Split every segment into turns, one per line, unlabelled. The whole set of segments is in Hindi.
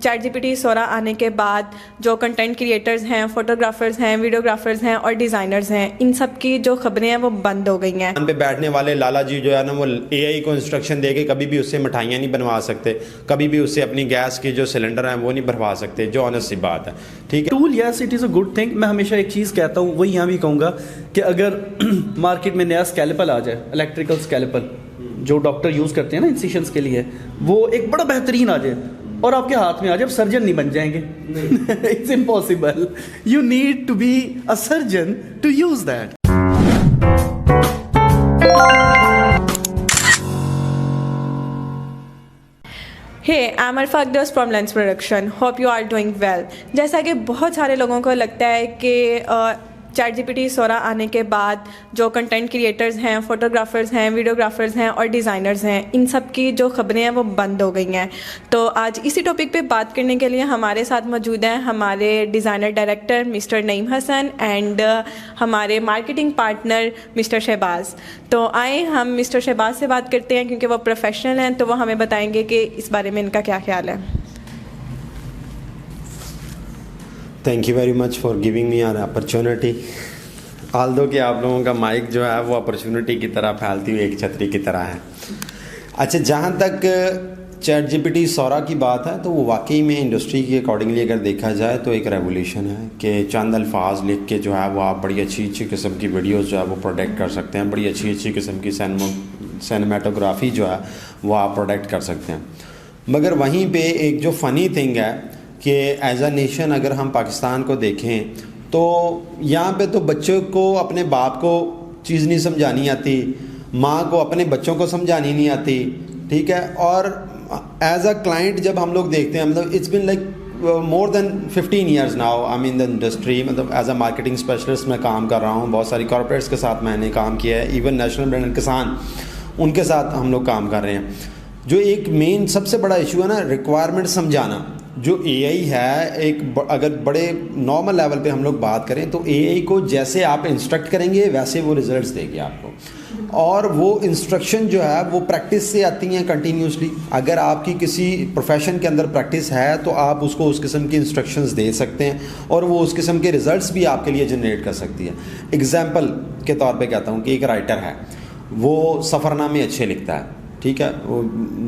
ChatGPT 16 आने के बाद जो कंटेंट क्रिएटर्स हैं, फोटोग्राफर्स हैं, वीडियोग्राफर्स हैं और डिज़ाइनर्स हैं, इन सब की जो खबरें हैं वो बंद हो गई हैं।
पे बैठने वाले लाला जी जो है ना, वो एआई को इंस्ट्रक्शन दे के कभी भी उससे मिठाइयाँ नहीं बनवा सकते, कभी भी उससे अपनी गैस के जो सिलेंडर हैं वो नहीं भरवा सकते, जो ऑनेस्ट सी बात है। ठीक है,
tool yes it is a good thing. मैं हमेशा एक चीज़ कहता हूँ, वही यहाँ भी कहूँगा कि अगर मार्केट में नया स्कैल्पेल आ जाए, इलेक्ट्रिकल स्कैल्पेल जो डॉक्टर यूज़ करते हैं ना इंसिशंस के लिए, वो एक बड़ा बेहतरीन आ जाए और आपके हाथ में आ जाए, सर्जन नहीं बन जाएंगे। It's impossible. You need to be a surgeon to use that.
Hey, I'm Arfa Akdas from Lens Production. Hope you are doing well. जैसा कि बहुत सारे लोगों को लगता है कि ChatGPT 16 आने के बाद जो कंटेंट क्रिएटर्स हैं, फोटोग्राफर्स हैं, वीडियोग्राफर्स हैं और डिज़ाइनर्स हैं, इन सब की जो खबरें हैं वो बंद हो गई हैं। तो आज इसी टॉपिक पे बात करने के लिए हमारे साथ मौजूद हैं हमारे designer director mister Naeem Hasan and हमारे मार्केटिंग पार्टनर मिस्टर शहबाज। तो आए हम मिस्टर शहबाज से बात करते हैं, क्योंकि वो प्रोफेशनल हैं, तो वो हमें बताएंगे कि इस बारे में इनका क्या ख्याल है।
Thank you very much for giving me an opportunity. Aldous कि आप लोगों का माइक जो है वो अपॉर्चुनिटी की तरह फैलती हुई एक छतरी की तरह है। अच्छा, जहाँ तक ChatGPT 16 की बात है, तो वो वाकई में इंडस्ट्री के अकॉर्डिंगली अगर देखा जाए तो एक रेवोल्यूशन है कि चंद अल्फाज लिख के जो है वो आप बड़ी अच्छी अच्छी किस्म की वीडियोस जो है वो प्रोडक्ट कर सकते हैं, बड़ी अच्छी अच्छी किस्म की सिनेमेटोग्राफी जो है वो आप प्रोडक्ट कर सकते हैं। मगर वहीं पे एक जो फ़नी थिंग है कि एज अ नेशन अगर हम पाकिस्तान को देखें तो यहाँ पे तो बच्चों को अपने बाप को चीज़ नहीं समझानी आती, माँ को अपने बच्चों को समझानी नहीं आती, ठीक है। और एज अ क्लाइंट जब हम लोग देखते हैं, मतलब it's been like more than 15 years now I mean the industry, मतलब एज अ मार्केटिंग स्पेशलिस्ट मैं काम कर रहा हूँ। बहुत सारी कॉर्पोरेट्स के साथ मैंने काम किया है, इवन नेशनल ब्रांड किसान, उनके साथ हम लोग काम कर रहे हैं। जो एक मेन सबसे बड़ा इशू है ना, रिक्वायरमेंट समझाना। जो एआई है, अगर बड़े नॉर्मल लेवल पे हम लोग बात करें तो एआई को जैसे आप इंस्ट्रक्ट करेंगे वैसे वो रिजल्ट्स देगी आपको, और वो इंस्ट्रक्शन जो है वो प्रैक्टिस से आती हैं कंटिन्यूसली। अगर आपकी किसी प्रोफेशन के अंदर प्रैक्टिस है तो आप उसको उस किस्म की इंस्ट्रक्शंस दे सकते हैं और वो उस किस्म के रिजल्ट्स भी आपके लिए जनरेट कर सकती है। एग्जाम्पल के तौर पे कहता हूँ कि एक राइटर है, वो सफ़रनामे अच्छे लिखता है, ठीक है, वो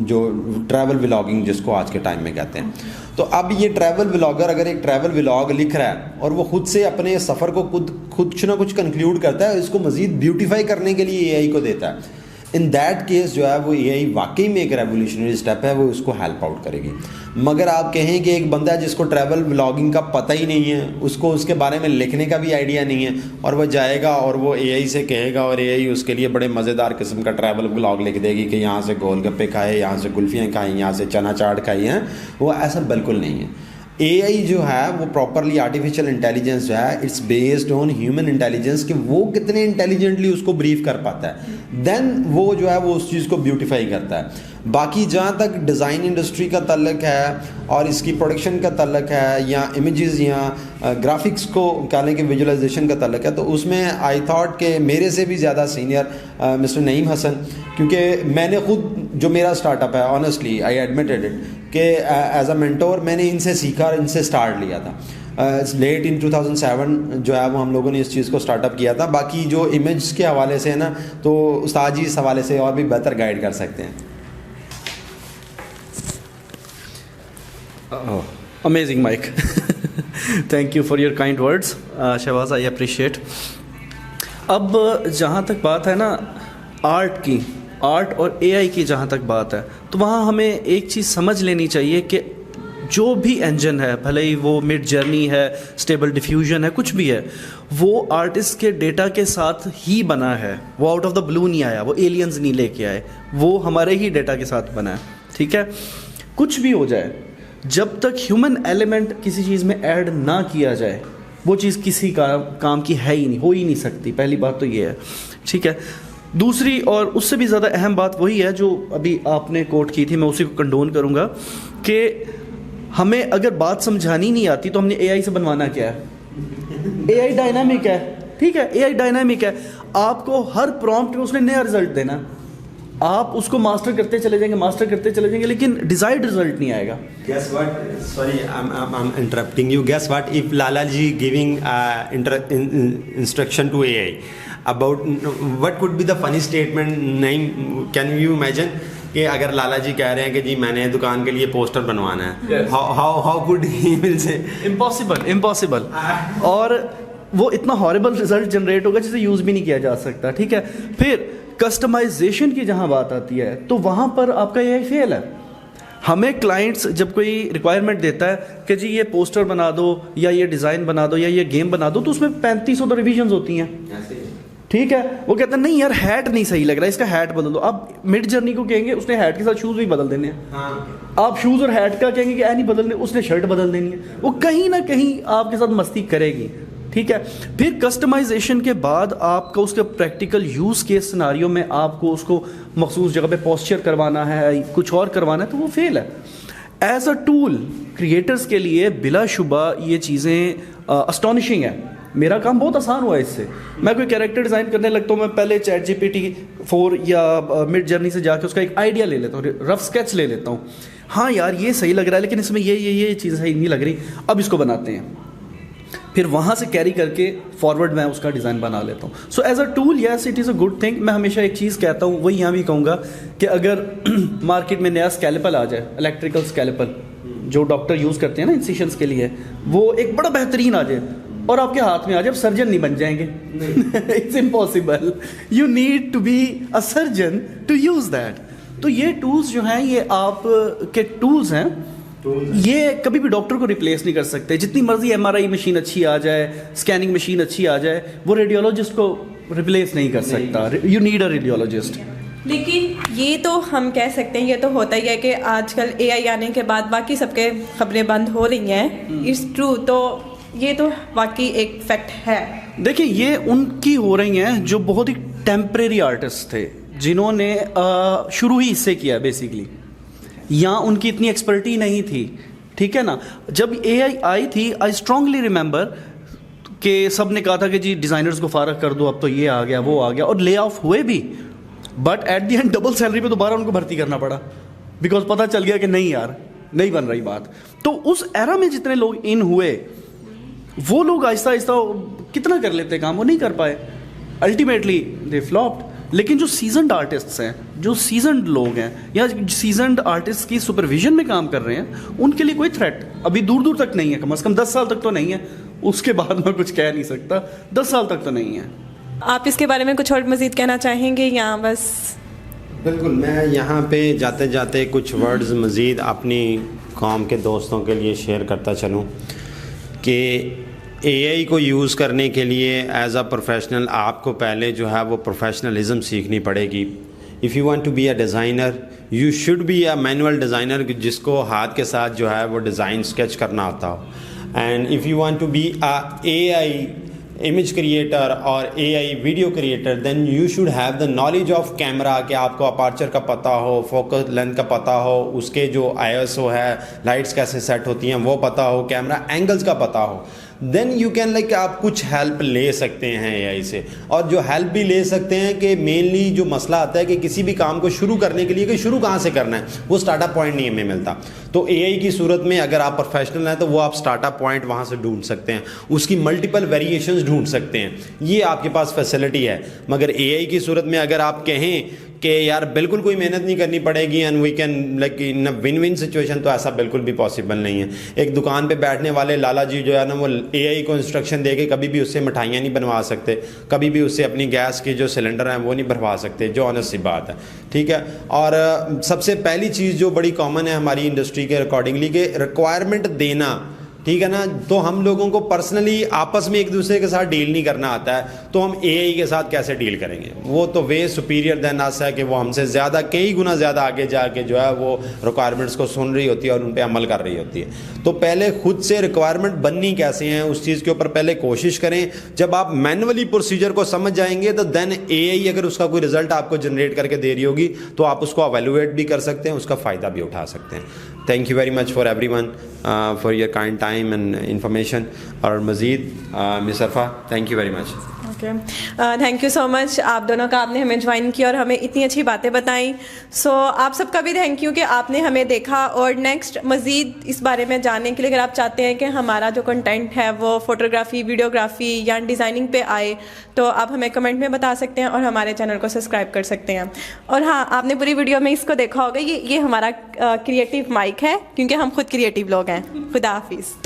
जो ट्रैवल व्लॉगिंग जिसको आज के टाइम में कहते हैं। तो अब ये ट्रैवल व्लॉगर अगर एक ट्रैवल व्लॉग लिख रहा है और वो खुद से अपने सफ़र को खुद कुछ ना कुछ कंक्लूड करता है, इसको मज़ीद ब्यूटीफाई करने के लिए एआई को देता है। इन दैट केस जो है वो एआई वाकई में एक रेवोल्यूशनरी स्टेप है, वो उसको हेल्प आउट करेगी। मगर आप कहें कि एक बंदा जिसको ट्रैवल व्लॉगिंग का पता ही नहीं है, उसको उसके बारे में लिखने का भी आइडिया नहीं है, और वह जाएगा और वो एआई से कहेगा और एआई उसके लिए बड़े मज़ेदार किस्म का ट्रैवल व्लॉग लिख देगी कि यहाँ से गोलगप्पे खाए, यहाँ से कुल्फियाँ खाई, यहाँ से चना चाट खाई हैं, वो ऐसा बिल्कुल नहीं है। एआई जो है वो प्रॉपरली आर्टिफिशियल इंटेलिजेंस जो है, it's based on human intelligence कि वो कितने इंटेलिजेंटली उसको ब्रीफ कर पाता है, देन वो जो है वो उस चीज़ को ब्यूटीफाई करता है। बाकी जहाँ तक डिज़ाइन इंडस्ट्री का तल्लक है और इसकी प्रोडक्शन का तल्लक है, या इमेजेस या ग्राफिक्स को कहने के विजुअलाइजेशन का तल्लक है, तो उसमें आई थॉट कि मेरे से भी ज़्यादा सीनियर मिस्टर नईम हसन, क्योंकि मैंने खुद जो मेरा स्टार्टअप है, ऑनेस्टली आई एडमिटेड इट कि एज अ मेंटोर मैंने इनसे सीखा और इनसे स्टार्ट लिया था। लेट इन 2007 जो है वो हम लोगों ने इस चीज़ को स्टार्टअप किया था। बाकी जो इमेज के हवाले से है ना, तो उस्ताद जी इस हवाले से और भी बेहतर गाइड कर सकते हैं।
Amazing mic. Thank you for your kind words Shahbaz, I appreciate. अब जहाँ तक बात है ना आर्ट और एआई की जहाँ तक बात है, तो वहाँ हमें एक चीज़ समझ लेनी चाहिए कि जो भी इंजन है, भले ही वो मिड जर्नी है, स्टेबल डिफ्यूजन है, कुछ भी है, वो आर्टिस्ट के डेटा के साथ ही बना है। वो आउट ऑफ द ब्लू नहीं आया, वो एलियंस नहीं लेके आए, वो हमारे ही डेटा के साथ बना है, ठीक है। कुछ भी हो जाए, जब तक ह्यूमन एलिमेंट किसी चीज़ में ऐड ना किया जाए, वो चीज़ किसी का काम की है ही नहीं, हो ही नहीं सकती। पहली बात तो ये है, ठीक है। दूसरी और उससे भी ज़्यादा अहम बात वही है जो अभी आपने कोट की थी, मैं उसी को कंडोन करूँगा कि हमें अगर बात समझानी नहीं आती तो हमने एआई से बनवाना क्या है। एआई डायनामिक है, ठीक है, एआई डायनामिक है। आपको हर प्रॉम्प्ट में उसने नया रिजल्ट देना। आप उसको मास्टर करते चले जाएंगे लेकिन डिजायर्ड रिजल्ट नहीं आएगा।
Guess what? Sorry, I'm interrupting you. Guess what? If Lalaji giving instruction to AI about what could be the funny statement name? Can you imagine? कि अगर लाला जी कह रहे हैं कि जी मैंने दुकान के लिए पोस्टर बनवाना है, how could he will say?
Impossible. और वो इतना हॉरिबल रिजल्ट जनरेट होगा जिसे यूज भी नहीं किया जा सकता। ठीक है, फिर कस्टमाइजेशन की जहां बात आती है तो वहां पर आपका ये फेल है। हमें क्लाइंट्स जब कोई रिक्वायरमेंट देता है कि जी ये पोस्टर बना दो या ये डिज़ाइन बना दो या ये गेम बना दो, तो उसमें 3500 रिविजन्स होती हैं। ठीक है, वो कहते हैं नहीं यार हैट नहीं सही लग रहा है, इसका हैट बदल दो। अब मिड जर्नी को कहेंगे उसने हैट के साथ शूज़ भी बदल देने हैं।
हाँ।
आप शूज़ और हैट का कहेंगे कि नहीं बदलने, उसने शर्ट बदल देनी है। वो कहीं ना कहीं आपके साथ मस्ती करेगी। ठीक है, फिर कस्टमाइजेशन के बाद आपका उसके प्रैक्टिकल यूज़ के सिनारियो में आपको उसको मखसूस जगह पे पोस्चर करवाना है, कुछ और करवाना है, तो वो फेल है। एज अ टूल क्रिएटर्स के लिए बिलाशुबा ये चीज़ें अस्टॉनिशिंग है। मेरा काम बहुत आसान हुआ है इससे। मैं कोई कैरेक्टर डिज़ाइन करने लगता हूँ, मैं पहले ChatGPT-4 या मिड जर्नी से जाके उसका एक आइडिया ले लेता हूँ, रफ स्केच ले लेता हूँ। हाँ यार ये सही लग रहा है लेकिन इसमें ये चीज़ सही नहीं लग रही, अब इसको बनाते हैं। फिर वहाँ से कैरी करके फॉरवर्ड मैं उसका डिज़ाइन बना लेता हूँ। So as a tool yes it is a good thing. मैं हमेशा एक चीज़ कहता हूँ, वही यहाँ भी कहूँगा कि अगर मार्केट में नया स्कैल्पेल आ जाए, इलेक्ट्रिकल स्कैल्पेल जो डॉक्टर यूज़ करते हैं ना इंसिशंस के लिए, वो एक बड़ा बेहतरीन आ जाए और आपके हाथ में आ जाए, आप सर्जन नहीं बन जाएंगे। It's impossible. You need to be a surgeon to use that. तो ये टूल्स जो हैं ये आप के टूल्स हैं, ये कभी भी डॉक्टर को रिप्लेस नहीं कर सकते। जितनी मर्जी MRI मशीन अच्छी आ जाए, स्कैनिंग मशीन अच्छी आ जाए, वो रेडियोलॉजिस्ट को रिप्लेस नहीं कर सकता। You need a radiologist.
लेकिन ये तो हम कह सकते हैं, ये तो होता ही है कि आजकल AI आने के बाद बाकी सबके खबरें बंद हो रही हैं। इट्स ट्रू, तो ये तो वाकई एक फैक्ट है।
देखिए ये उनकी हो रही हैं जो बहुत ही टेम्परेरी आर्टिस्ट थे, जिन्होंने शुरू ही इससे किया बेसिकली, या उनकी इतनी एक्सपर्टी नहीं थी। ठीक है ना, जब AI आई थी आई स्ट्रांगली रिमेंबर कि सब ने कहा था कि जी डिज़ाइनर्स को फारग कर दो, अब तो ये आ गया वो आ गया, और ले ऑफ हुए भी, but at the and double salary पे दोबारा उनको भर्ती करना पड़ा, बिकॉज पता चल गया कि नहीं यार नहीं बन रही बात। तो उस एरा में जितने लोग इन हुए, वो लोग आहिस्ता आहिस्ता कितना कर लेते काम, वो नहीं कर पाए, अल्टीमेटली दे फ्लॉप्ड। लेकिन जो सीजनड आर्टिस्ट्स हैं, जो सीजनड लोग हैं या सीजनड आर्टिस्ट की सुपरविजन में काम कर रहे हैं, उनके लिए कोई थ्रेट अभी दूर दूर तक नहीं है। कम से कम 10 साल तक तो नहीं है, उसके बाद मैं कुछ कह नहीं सकता। 10 साल तक तो नहीं है।
आप इसके बारे में कुछ और मज़ीद कहना चाहेंगे या बस?
बिल्कुल, मैं यहाँ पे जाते जाते कुछ वर्ड्स मज़ीद अपनी कौम के दोस्तों के लिए शेयर करता चलूँ कि AI को यूज़ करने के लिए एज अ प्रोफेशनल आपको पहले जो है वो प्रोफेशनलिज्म सीखनी पड़ेगी। If you want to be a designer you should be a manual designer, जिसको हाथ के साथ जो है वो डिज़ाइन स्केच करना आता हो। And if you want to be a AI image creator और AI video creator, then you should have the knowledge of camera, कि आपको अपार्चर का पता हो, फोकस लेंथ का पता हो, उसके जो ISO है, लाइट्स कैसे सेट होती हैं वो पता हो, कैमरा एंगल्स का पता हो। देन यू कैन लाइक आप कुछ हेल्प ले सकते हैं AI से। और जो हेल्प भी ले सकते हैं कि मेनली जो मसला आता है कि किसी भी काम को शुरू करने के लिए कि शुरू कहाँ से करना है, वो स्टार्टअप पॉइंट नहीं हमें मिलता। तो AI की सूरत में अगर आप प्रोफेशनल हैं तो वो आप स्टार्टअप पॉइंट वहाँ से ढूंढ सकते हैं, उसकी मल्टीपल वेरिएशंस ढूंढ सकते हैं, ये आपके पास फैसिलिटी है। मगर AI की सूरत में अगर आप कहें कि यार बिल्कुल कोई मेहनत नहीं करनी पड़ेगी and we can like in win win situation, तो ऐसा बिल्कुल भी पॉसिबल नहीं है। एक दुकान पे बैठने वाले लाला जी जो है ना, वो AI को इंस्ट्रक्शन दे के कभी भी उससे मिठाइयाँ नहीं बनवा सकते, कभी भी उससे अपनी गैस की जो सिलेंडर हैं वो नहीं भरवा सकते, जो ऑनेस्ट सी बात है। ठीक है, और सबसे पहली चीज़ जो बड़ी कॉमन है हमारी इंडस्ट्री के अकॉर्डिंगली कि रिक्वायरमेंट देना, ठीक है ना, तो हम लोगों को पर्सनली आपस में एक दूसरे के साथ डील नहीं करना आता है, तो हम AI के साथ कैसे डील करेंगे? वो तो वे सुपीरियर देन अस है कि वो हमसे ज़्यादा कई गुना ज़्यादा आगे जाके जो है वो रिक्वायरमेंट्स को सुन रही होती है और उन पर अमल कर रही होती है। तो पहले खुद से रिक्वायरमेंट बननी कैसे हैं उस चीज़ के ऊपर पहले कोशिश करें। जब आप मैनुअली प्रोसीजर को समझ जाएंगे तो देन AI अगर उसका कोई रिजल्ट आपको जनरेट करके दे रही होगी तो आप उसको एवेलुएट भी कर सकते हैं, उसका फ़ायदा भी उठा सकते हैं। Thank you very much for everyone for your kind time and information. और मज़ीद miss Arfa, thank you very much.
Okay, thank you so much आप दोनों का, आपने हमें ज्वाइन किया और हमें इतनी अच्छी बातें बताई। सो आप सबका भी थैंक यू कि आपने हमें देखा, और नेक्स्ट मज़ीद इस बारे में जानने के लिए अगर आप चाहते हैं कि हमारा जो कंटेंट है वो फ़ोटोग्राफ़ी, वीडियोग्राफ़ी या डिज़ाइनिंग पे आए, तो आप हमें कमेंट में बता सकते हैं और हमारे चैनल को सब्सक्राइब कर सकते हैं। और हाँ, आपने पूरी वीडियो में इसको देखा होगा, ये हमारा क्रिएटिव माइक है, क्योंकि हम खुद क्रिएटिव लोग हैं। खुदा हाफिज़।